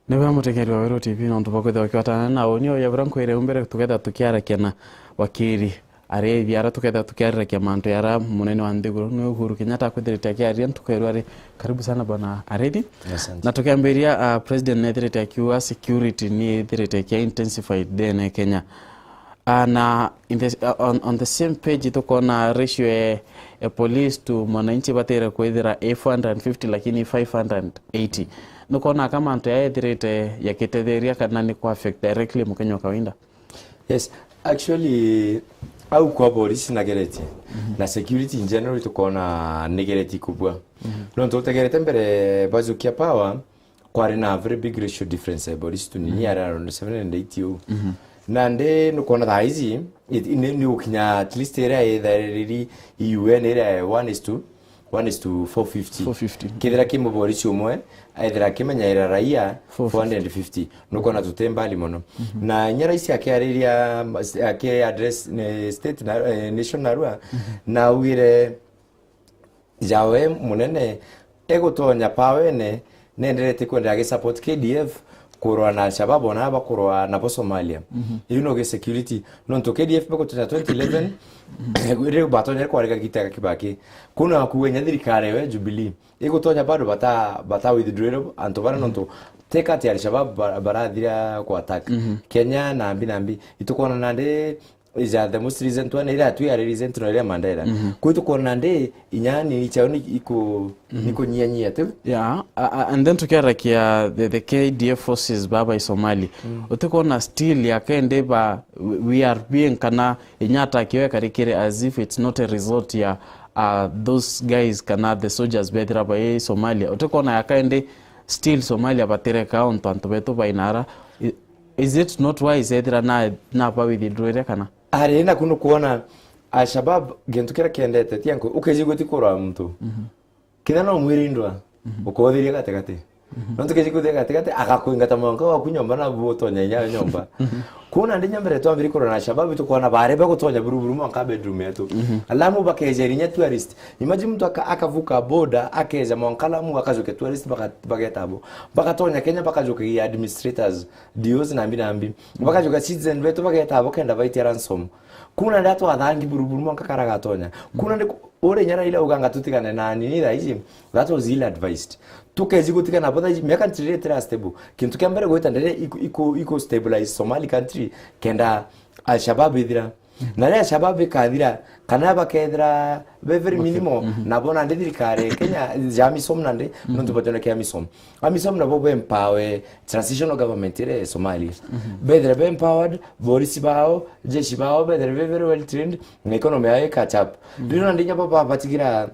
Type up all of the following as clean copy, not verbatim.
Nebe mutekeri wa Wero TV na ntupa kwetha wakiwatana na onio ya branko ire umbere tuketha tukiarakia na wakiri are biara tuketha tukiarakia manto yara munene wa Nthiguru ni Uhuru Kenyatta kwethirite akiaria tukairwa ari karibu sana bwana Aredi. Na tukiambiria president nethirite akiwa security ni ethirite kia intensified dene Kenya. Na on the same page tukona ratio ya police to mwananchi batera kwethira 450 lakini 580. Nukona kama anto ya ethirite ya kitetheria kana ni kwa affect directly Mkenya kawaida. Yes, actually au kwa polisi na gereti na security in general tukona negereti kubwa. No tutegerete mbere bazukia power kwa na very big ratio difference polisi to ni around 7 and 8 nande nukona thaizi ni ukinya at least area either UN area 1:450 kithira kimo polisi umwe aithira kimenya ira raia 450 nukona tutembali mono na nyara isi akiariria ake address state na nation narua na wire jawe munene egotonya pawene nenderete kwenda ge support KDF kurwa na Al-Shabaab na bakurwa na Somalia you know ge security non to KDF bako tuna 2011 ire batonya kwa rega kitaka kibaki kuna kuwenya thirikari we Jubilee igutonya bado bata withdraw antobana non to take at Al-Shabaab barathira kwa attack Kenya na ambi itukona nande is the most reason to ira tu ya reason to ira Mandela kwitu kona nde inyani ichaoni iko nyanyia tu and then tukiarakia the KDF forces baba Somali utikona still ya kende ba we are being kana inyata kiwe karikire as if it's not a result ya those guys kana the soldiers bedra ba Somalia utikona ya kende still Somalia batire count antobeto bainara. Is it not wise edra na ba withdraw kana arena kuno kuona Al-Shabaab gentukira kiendete tianko ukejigoti kora mtu kidana umwirindwa ukodhiria gategate nonto kejigoti gategate akakuingata mwanka wa kunyomba na botonya nya nyomba kuna ndinya mbere to ambiri kora na Al-Shabaab tukona barebe gutonya buruburu mwanka bedroom yetu alamu bakejerinya tourist imagine mtu akavuka boda akeza mwankalamu akazoke tourist bagetabo bakatonya Kenya bakajoke administrators dios na ambi bakajoka citizen beto bagetabo kenda baiti ransom kuna ndato athangi buruburu mwanka karagatonya kuna ndi ore nyara ile uganga tutikane na nini raizi that was ill advised tukezi gutikana boda me country rate stable kintu kyambere goita ndere iko stabilize Somali country kenda Al-Shabaab idira na le Al-Shabaab kadira kana bakedra very minimum na bona ndithirikare Kenya jami somnande nonto batona ke amisom na bobo empower transitional government ile Somalia bedre be empowered polisi bao jeshi bao bedre very well trained na economy ya catch up ndino ndinya baba batigira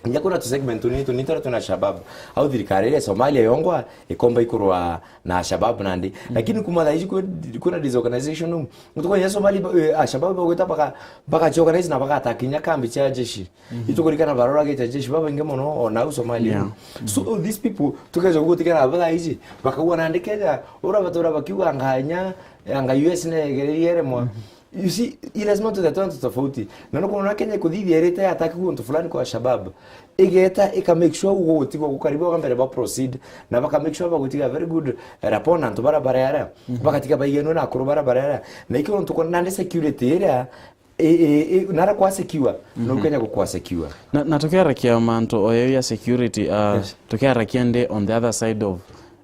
nyakuna tu segment tunitara tuna Al-Shabaab au thirikari ile Somalia yongwa ikomba ikurwa na Al-Shabaab nandi lakini kumala hizi kuna disorganization mtuko ya Somalia Al-Shabaab bagota baka organize na baka atakinya kambi cha jeshi itukurikana barora geta jeshi baba ingemono ona Somalia so these people tukaje gutikana baba hizi bakawa nandikeza ora batora bakiwa nganya anga US ne gerere mwa. You see, ilazima tutatona tofauti. Na nuko Kenya kudhidi ereta ataki kuntu fulani kwa Al-Shabaab. Igeta ika make sure ugo utiko kukaribu kambere ba proceed na baka make sure bagutika very good rapport na ntobara barayara. Baka tika bayeno na kurubara barayara. Na ikiwa ntuko nande security area nara kwa secure no Kenya kwa secure. Na tukiarakia manto oya security tukiarakia nde on the other side of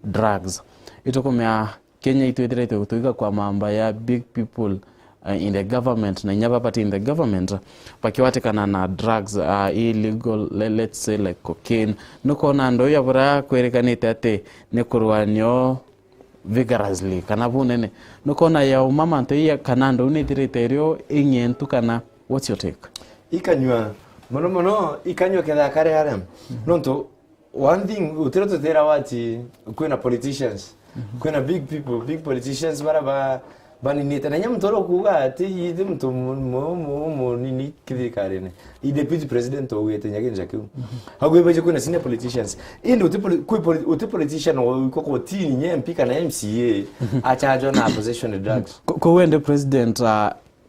drugs. Itokomea Kenya ituedirete kutuika kwa mamba ya big people in the government na nyaba party in the government pakiwatikana na drugs illegal let's say like cocaine nuko na ndo ya bura kwerekanite ate ne kurwanyo vigorously kana bunene nuko na ya umama nto ya kanando ne directorio inyentu kana what's your take ikanywa mono ikanywa kedha kare hare nonto one thing utiroto tera wati kuna politicians kuna big politicians baraba bani nita na nyamtoro kuga ati yidi mtu mo nini kidikare ne I deputy president o yete nyage njaku hagwe baje kuna senior politicians indi uti politician ko tini nye mpika na MCA achajo na possession drugs ko wende president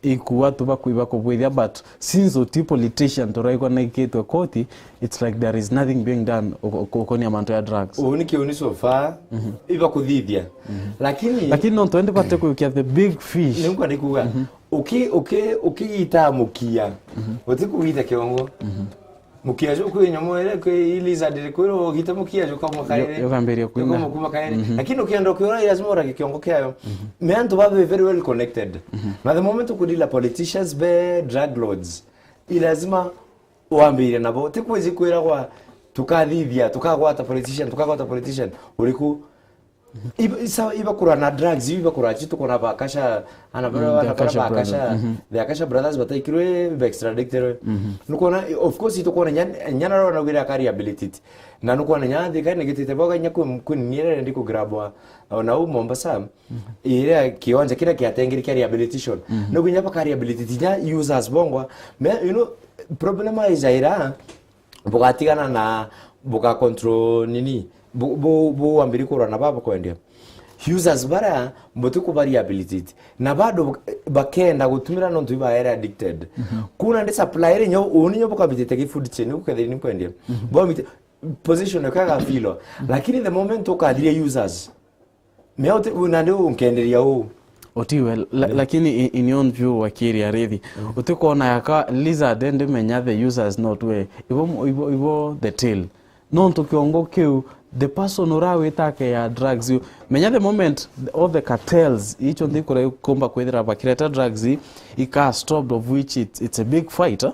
ikuwa tuba kuiba kubwithia, but since oti politician toraikwa na ikitwe koti, it's like there is nothing being done okonia manto ya drugs. Uni so far iba kuthithia lakini no twende pate kuikia the big fish nikuwa nikuga ukigita mukia uti kugita kiongo mukia jo kwenye mwele kwe ilizard kwero gita mukia jo kama kaire yo kamberia kwina kama kuma kaire lakini ukienda kwero lazima urage kiongo kyayo me antu babe very well connected na the moment ukudila politicians be drug lords ilazima uambire nabo tikwezi kwera kwa tukathithia tukagwata politician uriku iba kura na drugs iba kura chitu kona bakasha bakasha the Akasha brothers bataikirwe be extradited nukona of course itokona nyana ro na gira rehabilitate na nukona nyana thika negitite boga nyaku kunire ndiko grabwa na u Mombasa ile kiwanja kila kiatengiri kia rehabilitation nukunya pa rehabilitate ya users bongwa you know problem is ira bugatigana na buga control nini bo ambiri kura na baba kwendea users bara mbote ku rehabilitate na bado bakenda gutumira no ntu ba era addicted kuna ndi supplier nyo uni nyo bukabitete ki food chain ukethiri ni kwendea bo position kaga filo lakini the moment ukadhiria users meote unande unkenderia u otiwe lakini in your view wakiri arithi utikona yaka lizard and menya the users not we ibo the tail non to kiongo kiu the person urawitake ya drugs you menya the moment all the cartels each on the kore komba kwethira bakireta drugs ika stopped of which it's a big fight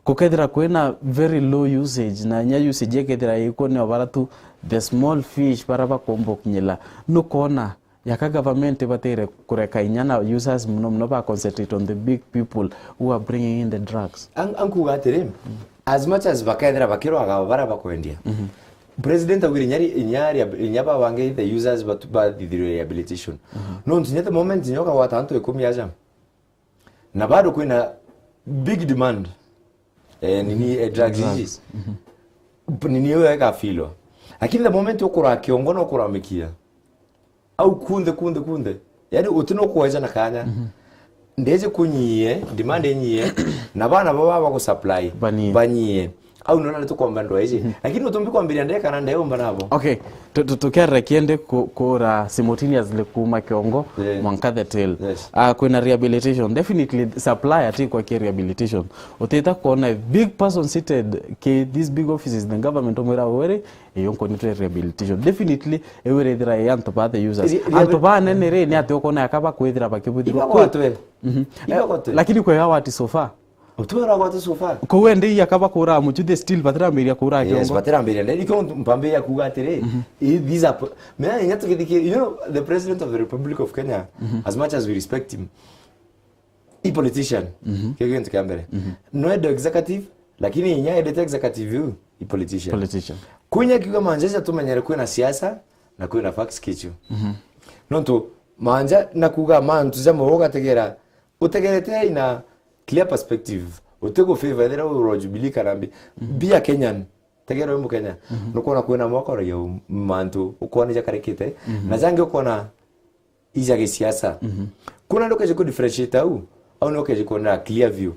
kukethira kwena very low usage na nya usage yekethira iko ne baratu the small fish baraba kombo kinyela nukona yaka government batere kureka inyana users mno ba concentrate on the big people who are bringing in the drugs ankuga tere as much as bakethira bakiro agabara bakwendia president agwiri nyaba wange the users but the rehabilitation no ntinyete moment nyoka watanto 10 aja na bado kuna big demand nini drugs nini yo ka filo lakini the moment ukura kiongo no kura mikia au kunde yani utino kuweza na kanya ndeze kunyie demand nyie na bana baba ku supply banyie au nona tukomba ndo hizi lakini utumbi kwambiria ndeka na ndayo mbanabo okay tukera kiende kura simultaneously kuma kiongo mwanka the tail kuna rehabilitation definitely supply ati kwa rehabilitation uteta kuona big person seated ke these big offices the government omera were yonko ni rehabilitation definitely ewere dira yanto ba the users anto ba nene ni ati okona yakaba kwethira bakibudiro kwatwe lakini kwa hawa ati so far utura kwa sofa ko wende yakaba kura muchude still batira mbere kura kiongo yes batira mbere ndi ko mpambe ya kugatere these are me nyato kidiki you know the president of the Republic of Kenya as much as we respect him a politician kegent kambere no the executive lakini nya the executive you a politician kunya kiga manjeja tumenyere kuna siasa na kuna facts kichu nonto manja na kuga man tuzamo roga tegera utegerete ina clear perspective utego favor there ro Jubilee karambi bia Kenyan tegero mu Kenya nukona kuena mwaka ro yo mantu ukona ja karekete na zange ukona ija ge siasa kuna ndoke je differentiate au ndoke je kuna clear view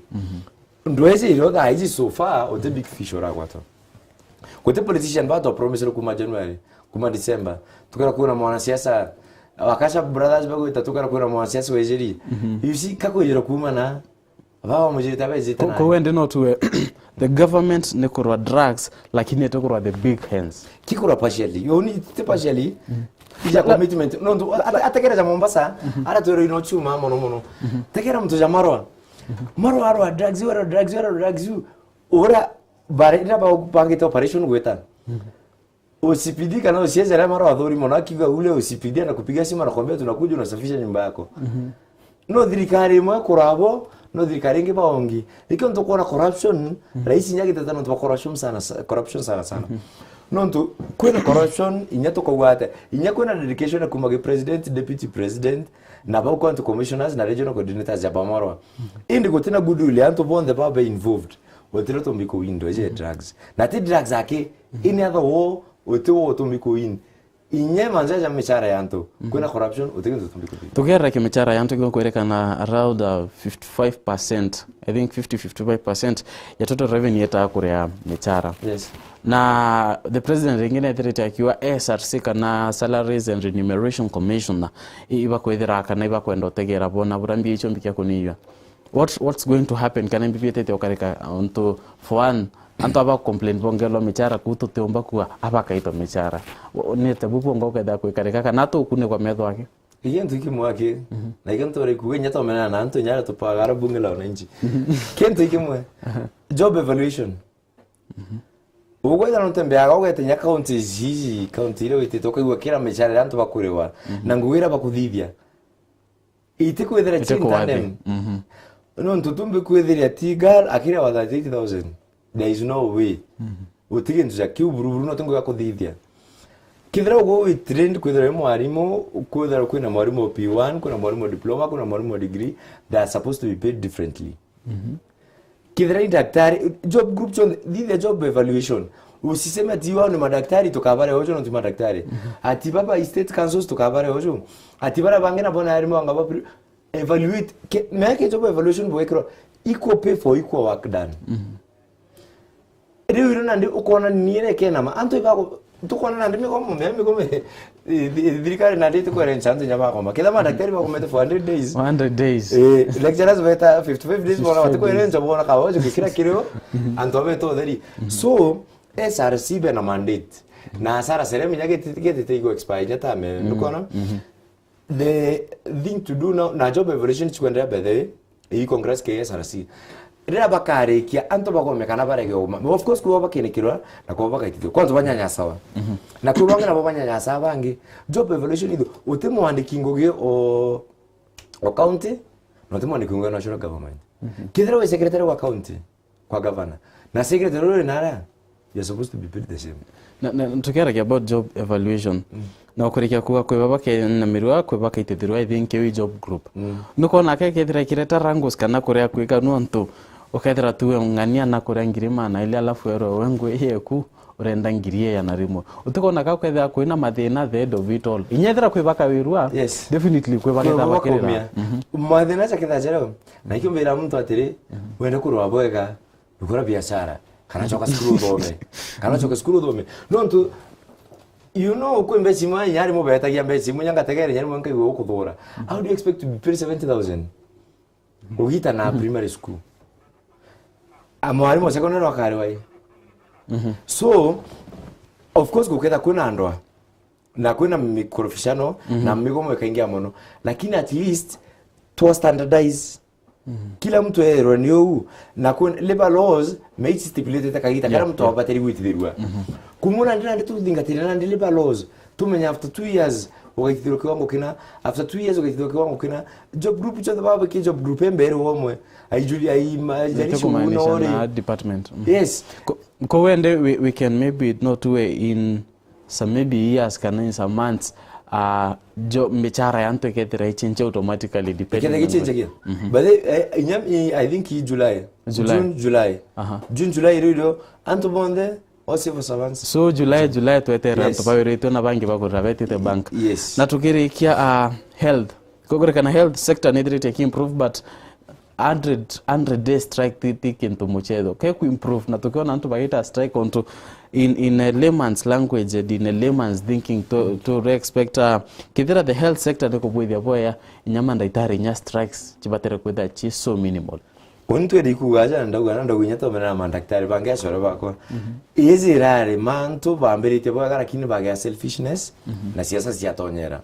ndweze iro ga hizi so far o the big fish ora kwato kote politician ba to promise kuma January kuma December tukara kuna mwana siasa Akasha brothers bago itatokana kuna mwana siasa wejeri you see kako iro kuma na Vawa mujita bezita na. Ko wende no to the government ne kurwa drugs lakini eto kurwa the big hands. Kikura partially. You need to partially. Ija commitment. No atakera za Mombasa, ara to ino chuma mono. Takera mtu za Marwa. Marwa arwa drugs you. Ora bare ina ba pangita operation gweta. OCPD kana usieze la Marwa adhuri mona kiga ule OCPD na kupiga simu na kwambia tunakuja unasafisha nyumba yako. No thirikari mwa kurabo no thirikari ngi baongi ikyo ndo kuona corruption rais nyagi tatano ndo corruption sana no ndo kwena corruption inyato kwa wate inyakwena dedication na kumage president deputy president na ba kwa commissioners na regional coordinators ya Bamarwa indi gotena goodwill anto bonde baba involved wotero to mbiko window je drugs na ti drugs ake any other war otewo to mbiko in inye manjaja mechara yanto kuna corruption utekinzo tumbiko tukera ke mechara yanto kwa kuerekana around 55%, I think 50-55% ya total revenue yeta kurea mechara. Yes. Na the president ingine thirite akiwa SRC kana Salaries and Remuneration Commission iba kwethira kana iba kwenda tegera bona burambi icho mbikia kuniya. What's going to happen kana mbipete okareka onto for one anto aba complain bongelo mechara kuto teomba kuwa aba kaito mechara nete bupongo keda kwekareka kana to kune kwa medho wake Iyentu kimwake na ikanto re kuwe nyata mena na anto nyara to pagara bungela wananchi kento kimwe job evaluation Ugoida no tembe aga tenya county zizi county ile itetoka iwa kila mechara anto bakurewa na nguwira bakuthithia ite kwethera chintandem no ntutumbe kwethera tigal akira wa 38000 there is no way utige ntuja kiuburu no tengo yakuthithia kithira ugo we trained kwethera mwarimu kwethera kwina mwarimu P1 kuna mwarimu diploma kuna mwarimu degree they are supposed to be paid differently kithira daktari job group chon the job evaluation usiseme ati wao ni madaktari tukabare hojo no madaktari ati baba state councils tukabare hojo ati bara bangena bona yarimo ngaba evaluate make job evaluation boekro equal pay for equal work done Riu nandi ukona niere kena ma anto ibako tukona nandi mikome dirikari nandi tukwere nchanzo nyama koma kila madaktari bako mete for 100 days 100 days lecturers beta 55 days bona tukwere ncha bona kawo kila kiro anto beto theri so SRC be na mandate na sara seremi nyake tikete go expire jata me nukona the thing to do now na job evaluation chikwendera bethe i congress ke SRC rira bakare kia anto bagome kana barege uma of course kuba bakenekirwa na kuba bakaitithio kwanza banyanya sawa na kuba ngana banyanya sawa bangi job evaluation ido utemo wandikingo ge o county no temo wandikingo national government kidero we secretary wa county kwa governor na secretary ro nara you're supposed to be paid the same na tukera about job evaluation na ukurikia kuwa kwa bake na mirwa kwa bake itithirwa I think we job group nuko na keke thira kireta rangos kana kuria kwika nonto ukethira tuwe ngania na kuria ngirima na ile alafu ero wengwe heku urenda ngirie ya narimo utikona ka kwethira kwina mathina the end of it all inyethira kwibaka wirwa yes definitely kwibaka thabakirira mathina cha kithajero na ikimbira mtu atiri wende kurwa bwega ukora biashara kana choka skulu dome kana choka skulu dome nonto you know ko mbesi mwa yari mo beta ya mbesi mo nyanga tegere yari mo nkai wo kuthora how do you expect to be paid 70000 ugita na primary school amwari mo secondary wakari wai so of course kuketa kuna ndwa na kuna mikrofishano na migomo ikaingia mono lakini at least to standardize kila mtu ero ni huu na kuna labor laws make stipulated kagita kila mtu abateri witithirwa kumuna ndina nditu thingatirana ndi labor laws tumenya after 2 years ugaithirwa kiwango kina after 2 years ugaithirwa kiwango kina job group cho baba ki job group mbere womwe aijuli ai majalisho na department yes ko wende we can maybe not way in some maybe years kana in some months job mechara yanto ketira change automatically depending on change again but I think July June July radio anto bonde also for servants so July twetera to bawereto na bangi bakurabete te bank yes na tukirikia health kogore kana health sector need to improve but 100 days strike into muchedo ke ku improve na tukiona antu baita strike onto in a layman's language in a layman's thinking to expect kidira the health sector de kubwithia boya inyama ndaitari nya strikes chibatere kwetha chi so minimal untu edi kugaja ndagu nyato mena mandaktari bangesoro bako izi rare mantu bambirite boya kana kini bagya selfishness na siasa siatonyera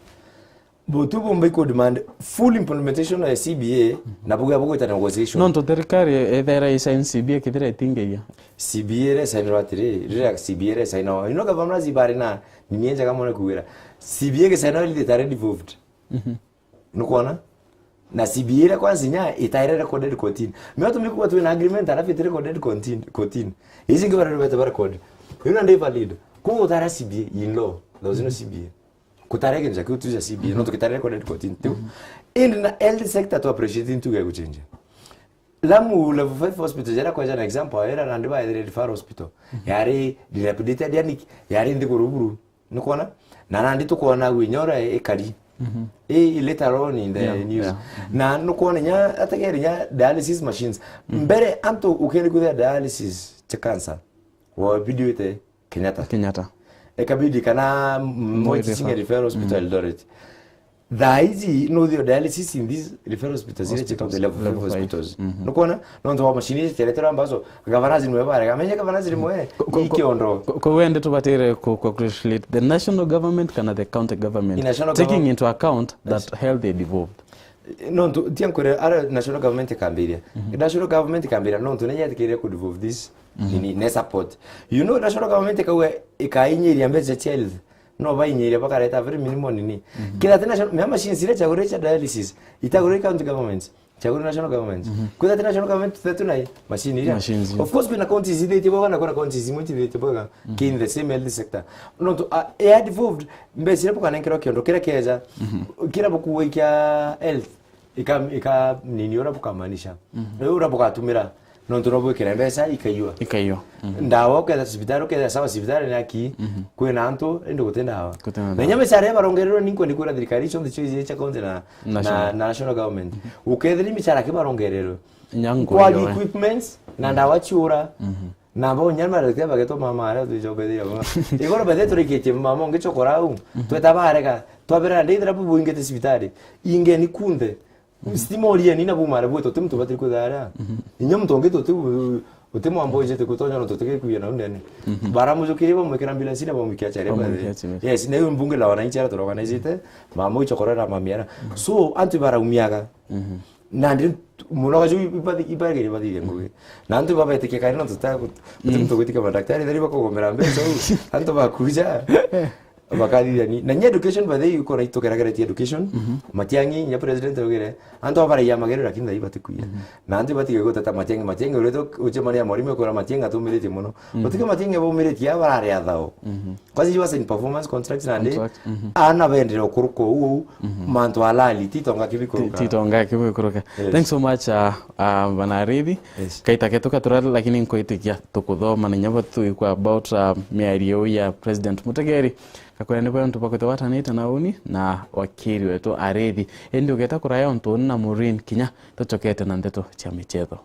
Botu bombe ko demand full implementation of CBA na buga bugo ta negotiation. Non to terikari either is in CBA kidira tingeya. CBA re sign ratire, re CBA re sign no. Ino gavana zibari na nienja kama na kuwira. CBA ke sign ile tare devolved. Nukuona? Na CBA re kwanza nya itaire recorded continue. Mimi tumikuwa tu na agreement alafu itaire recorded continue. Hizi ngibara rebeta record. Ino ndio valid. Kwa utara CBA in law. There was no CBA. Kutareke nja kutuja CBA no tukitareke connect continue in health sector to appreciate into ga kuchenja lamu level 5 hospital jara kwa jana example era na ndiba ya refer hospital yari dilapidated yani yari ndi kuruguru nikuona na nandi tukuona gwinyora ikari later on in the news na nukuona nya atakeri nya dialysis machines mbere antu ukeni kuthia dialysis cha cancer wa video ite Kenyatta ekabidi kana Moi Teaching and Referral Hospital Eldoret Daizi no the dialysis in these referral hospitals ile check out the level of hospitals nukuona ndo wa machine teletera ambazo gavana zinwe bare gamenya gavana zilimwe ikiondo ko wende tubatire ko congratulate the national government kana the county government taking into account that health they devolved no tiankore ara national government kambiria national government kambiria no tunenya tikire ku devolve this ni support you know national government kawe ikainyiria mbeze health no bainyiria bakareta very minimum nini kila tena machine zile chagure cha dialysis itagure county government chagure national government kuda tena national government tetunai machine ile of course kuna counties zile tibo na kuna counties zimwe tibo in the same health sector no to had devolved mbese poka nankero kiondo kila keza kila boku kia health ika nini ora bukamanisha ora bukatumira no turobo kirembesa ikaiyo ndawa kwa hospitali kwa sawa hospitali naki kwena anto ndo gutenda hawa na nyame sare barongerero ninko ndikura thirikari cyo ndicho cha county na national government ukethiri michara ke barongerero nyango kwa equipments na ndawa chiura na bo nyama rete bageto mama ara tujokedira igoro bede turikete mama ngechokora u twetabareka twabera ndira bu ingete hospitali inge nikunde Stimoria nina bumara bweto tumtu batiri kudara inyom tongeto tu utemo amboje te kutonya no toteke kuya na ndene baramuzukiri bo mwekera ambulance na bo mwikia chare bade yes na yo mbunge la wananchi ara torogana izite mamo ichokorera mamiara so antu baraumiaga na ndi munoga ju ibagere badire nguge na antu baba etike kaina tutako tumtu kutika madaktari dari bakogomera mbeso antu bakuja bakadira ni na education by the uko raito keragere ti education matiangi nya president ogere anto bara ya magere lakini dai batikuya na anti batige gota matiangi ureto uje maria morime ko matianga to mirete muno otike matiangi bo mirete ya bara ya dao kwasi was in performance contracts na ndi ana vendero kuruko u manto alali titonga kibikuruka thanks so much Banarithi kaita ketuka turala lakini nkoitikia tukuthoma na nyaba tu kwa about miario ya president Mutegeri kakwene bwa ntu pakote watanite na uni na wakiri wetu Arithi endi ugeta kuraya ontu na Maureen Kinya tuchokete na ndeto cha michezo.